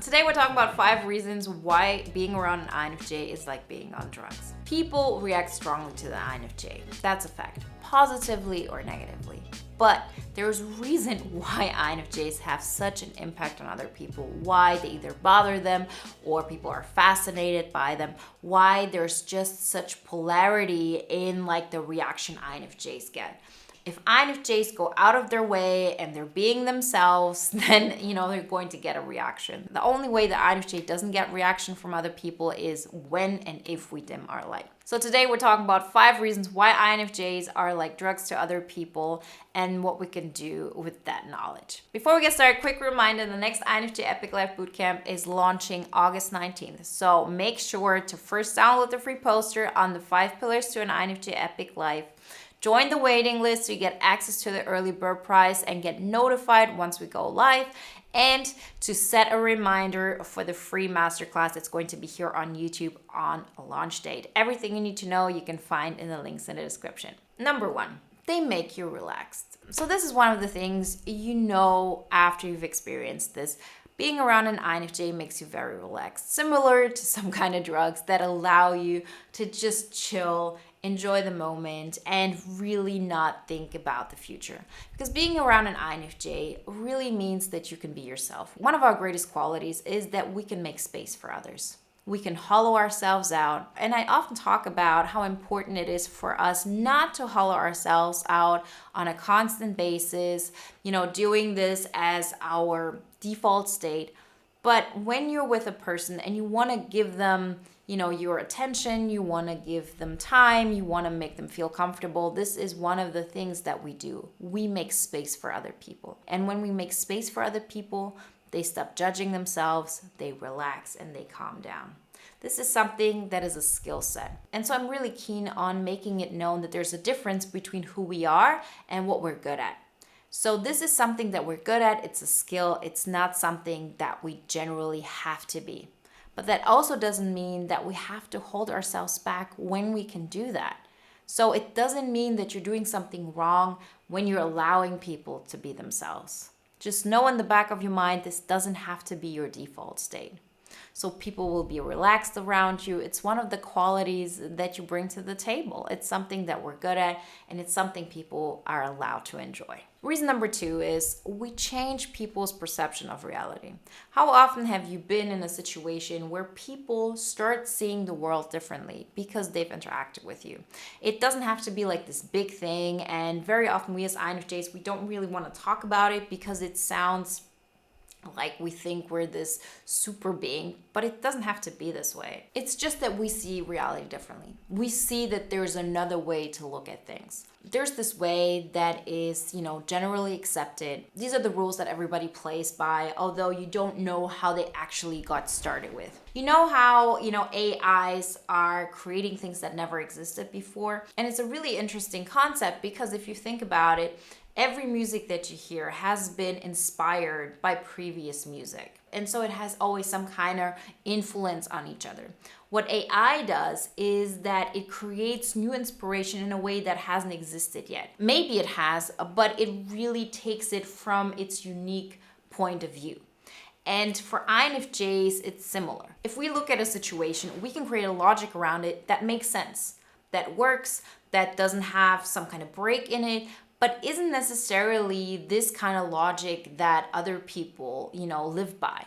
Today we're talking about 5 reasons why being around an INFJ is like being on drugs. People react strongly to the INFJ. That's a fact, positively or negatively. But there's a reason why INFJs have such an impact on other people, why they either bother them or people are fascinated by them, why there's just such polarity in like the reaction INFJs get. If INFJs go out of their way and they're being themselves, then, they're going to get a reaction. The only way the INFJ doesn't get reaction from other people is when and if we dim our light. So today we're talking about 5 reasons why INFJs are like drugs to other people and what we can do with that knowledge. Before we get started, quick reminder, the next INFJ Epic Life Bootcamp is launching August 19th. So make sure to first download the free poster on the 5 pillars to an INFJ Epic Life. Join the waiting list so you get access to the early bird price and get notified once we go live, and to set a reminder for the free masterclass that's going to be here on YouTube on a launch date. Everything you need to know you can find in the links in the description. Number 1, they make you relaxed. So this is one of the things after you've experienced this. Being around an INFJ makes you very relaxed, similar to some kind of drugs that allow you to just chill, enjoy the moment, and really not think about the future. Because being around an INFJ really means that you can be yourself. One of our greatest qualities is that we can make space for others. We can hollow ourselves out. And I often talk about how important it is for us not to hollow ourselves out on a constant basis, doing this as our default state. But when you're with a person and you want to give them your attention, you want to give them time, you want to make them feel comfortable. This is one of the things that we do. We make space for other people. And when we make space for other people, they stop judging themselves, they relax, and they calm down. This is something that is a skill set. And so I'm really keen on making it known that there's a difference between who we are and what we're good at. So this is something that we're good at. It's a skill. It's not something that we generally have to be. But that also doesn't mean that we have to hold ourselves back when we can do that. So it doesn't mean that you're doing something wrong when you're allowing people to be themselves. Just know in the back of your mind, this doesn't have to be your default state. So people will be relaxed around you. It's one of the qualities that you bring to the table. It's something that we're good at, and it's something people are allowed to enjoy. Reason number 2 is we change people's perception of reality. How often have you been in a situation where people start seeing the world differently because they've interacted with you? It doesn't have to be like this big thing, and very often we as INFJs, we don't really want to talk about it because it sounds like we think we're this super being, but it doesn't have to be this way. It's just that we see reality differently. We see that there's another way to look at things. There's this way that is, generally accepted. These are the rules that everybody plays by, although you don't know how they actually got started with. You know how, AIs are creating things that never existed before? And it's a really interesting concept because if you think about it, every music that you hear has been inspired by previous music. And so it has always some kind of influence on each other. What AI does is that it creates new inspiration in a way that hasn't existed yet. Maybe it has, but it really takes it from its unique point of view. And for INFJs, it's similar. If we look at a situation, we can create a logic around it that makes sense, that works, that doesn't have some kind of break in it, but isn't necessarily this kind of logic that other people, live by.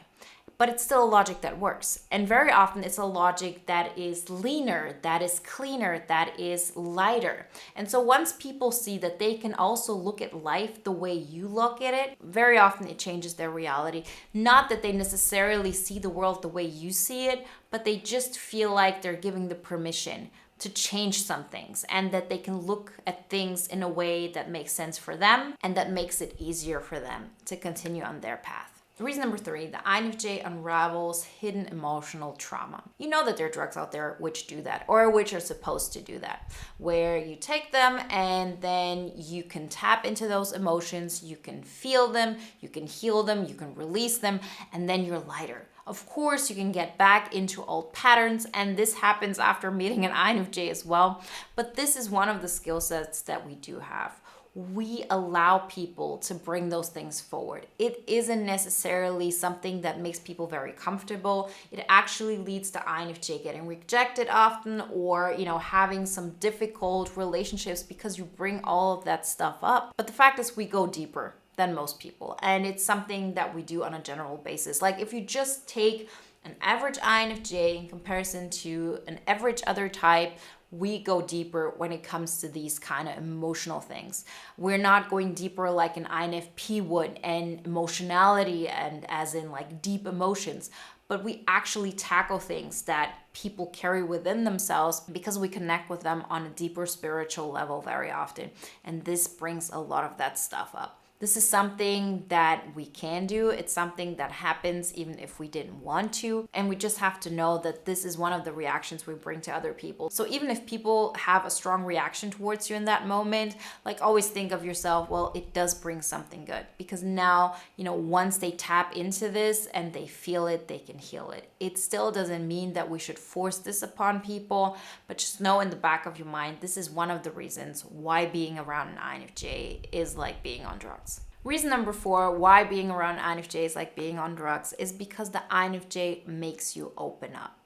But it's still a logic that works. And very often it's a logic that is leaner, that is cleaner, that is lighter. And so once people see that they can also look at life the way you look at it, very often it changes their reality. Not that they necessarily see the world the way you see it, but they just feel like they're giving the permission to change some things, and that they can look at things in a way that makes sense for them and that makes it easier for them to continue on their path. Reason number 3, the INFJ unravels hidden emotional trauma. You know that there are drugs out there which do that, or which are supposed to do that, where you take them and then you can tap into those emotions, you can feel them, you can heal them, you can release them, and then you're lighter. Of course, you can get back into old patterns, and this happens after meeting an INFJ as well. But this is one of the skill sets that we do have. we allow people to bring those things forward. It isn't necessarily something that makes people very comfortable. It actually leads to INFJ getting rejected often, or, having some difficult relationships because you bring all of that stuff up. But the fact is, we go deeper than most people. And it's something that we do on a general basis. Like if you just take an average INFJ in comparison to an average other type, we go deeper when it comes to these kind of emotional things. We're not going deeper like an INFP would and emotionality and as in like deep emotions, but we actually tackle things that people carry within themselves because we connect with them on a deeper spiritual level very often. And this brings a lot of that stuff up. This is something that we can do. It's something that happens even if we didn't want to. And we just have to know that this is one of the reactions we bring to other people. So even if people have a strong reaction towards you in that moment, like always think of yourself, well, it does bring something good. Because now, once they tap into this and they feel it, they can heal it. It still doesn't mean that we should force this upon people, but just know in the back of your mind, this is one of the reasons why being around an INFJ is like being on drugs. Reason number 4, why being around INFJ is like being on drugs, is because the INFJ makes you open up.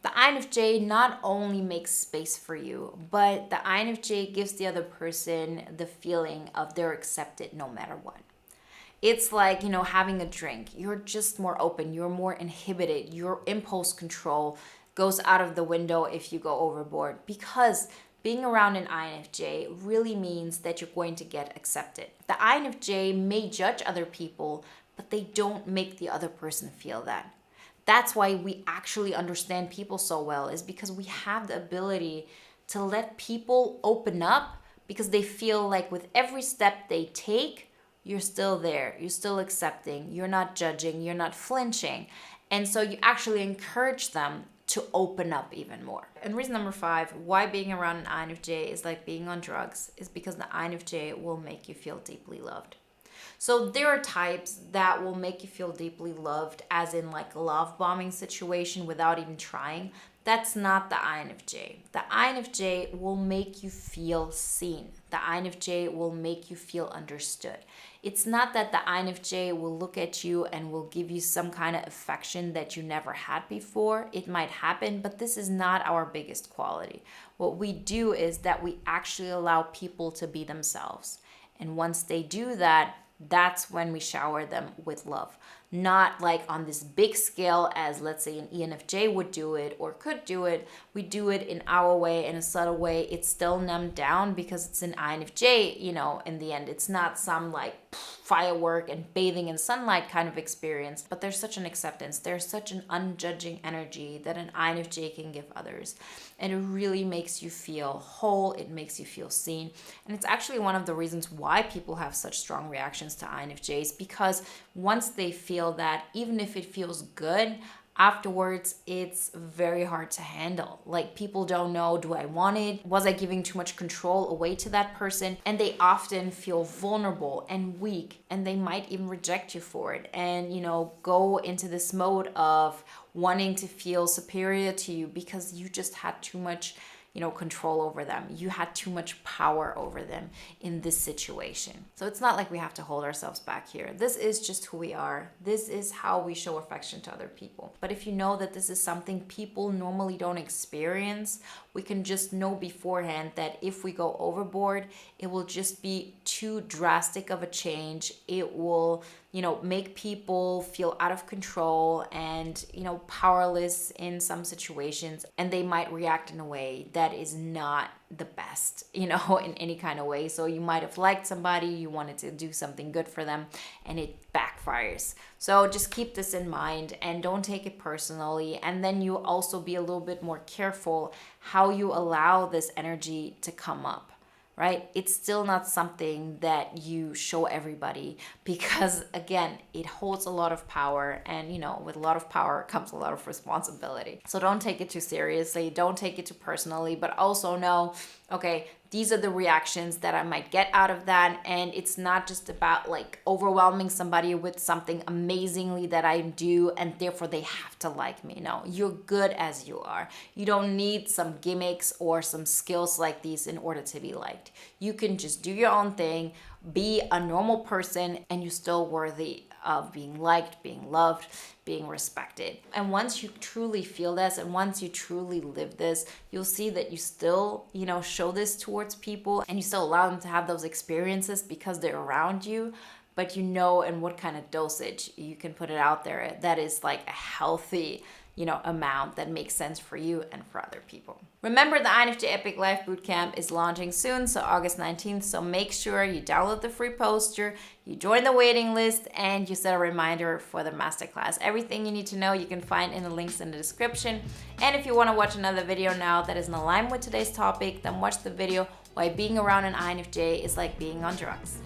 The INFJ not only makes space for you, but the INFJ gives the other person the feeling of they're accepted no matter what. It's like, having a drink. You're just more open. You're more inhibited. Your impulse control goes out of the window if you go overboard, because being around an INFJ really means that you're going to get accepted. The INFJ may judge other people, but they don't make the other person feel that. That's why we actually understand people so well, is because we have the ability to let people open up because they feel like with every step they take, you're still there, you're still accepting, you're not judging, you're not flinching. And so you actually encourage them to open up even more. And reason number 5, why being around an INFJ is like being on drugs, is because the INFJ will make you feel deeply loved. So there are types that will make you feel deeply loved, as in like a love bombing situation without even trying. That's not the INFJ. The INFJ will make you feel seen. The INFJ will make you feel understood. It's not that the INFJ will look at you and will give you some kind of affection that you never had before. It might happen, but this is not our biggest quality. What we do is that we actually allow people to be themselves. And once they do that, that's when we shower them with love. Not like on this big scale as, let's say, an ENFJ would do it or could do it. We do it in our way, in a subtle way. It's still numbed down because it's an INFJ, in the end. It's not some like firework and bathing in sunlight kind of experience, but there's such an acceptance. There's such an unjudging energy that an INFJ can give others. And it really makes you feel whole. It makes you feel seen. And it's actually one of the reasons why people have such strong reactions to INFJs, because once they feel that, even if it feels good, afterwards it's very hard to handle. Like, people don't know, do I want it? Was I giving too much control away to that person? And they often feel vulnerable and weak, and they might even reject you for it and, go into this mode of wanting to feel superior to you because you just had too much control over them. You had too much power over them in this situation. So it's not like we have to hold ourselves back here. This is just who we are. This is how we show affection to other people. But if you know that this is something people normally don't experience, we can just know beforehand that if we go overboard, it will just be too drastic of a change. It will make people feel out of control and, powerless in some situations. And they might react in a way that is not the best, in any kind of way. So you might have liked somebody, you wanted to do something good for them, and it backfires. So just keep this in mind and don't take it personally. And then you also be a little bit more careful how you allow this energy to come up. Right? It's still not something that you show everybody because, again, it holds a lot of power, and with a lot of power comes a lot of responsibility. So don't take it too seriously, don't take it too personally, but also know, okay, these are the reactions that I might get out of that. And it's not just about like overwhelming somebody with something amazingly that I do and therefore they have to like me. No, you're good as you are. You don't need some gimmicks or some skills like these in order to be liked. You can just do your own thing, be a normal person, and you're still worthy of being liked, being loved, being respected. And once you truly feel this and once you truly live this, you'll see that you still, show this towards people and you still allow them to have those experiences because they're around you, but you know in what kind of dosage you can put it out there that is like a healthy amount that makes sense for you and for other people. Remember, the INFJ Epic Life Bootcamp is launching soon, so August 19th. So make sure you download the free poster, you join the waiting list, and you set a reminder for the masterclass. Everything you need to know you can find in the links in the description. And if you want to watch another video now that is in alignment with today's topic, then watch the video Why Being Around an INFJ is Like Being on Drugs.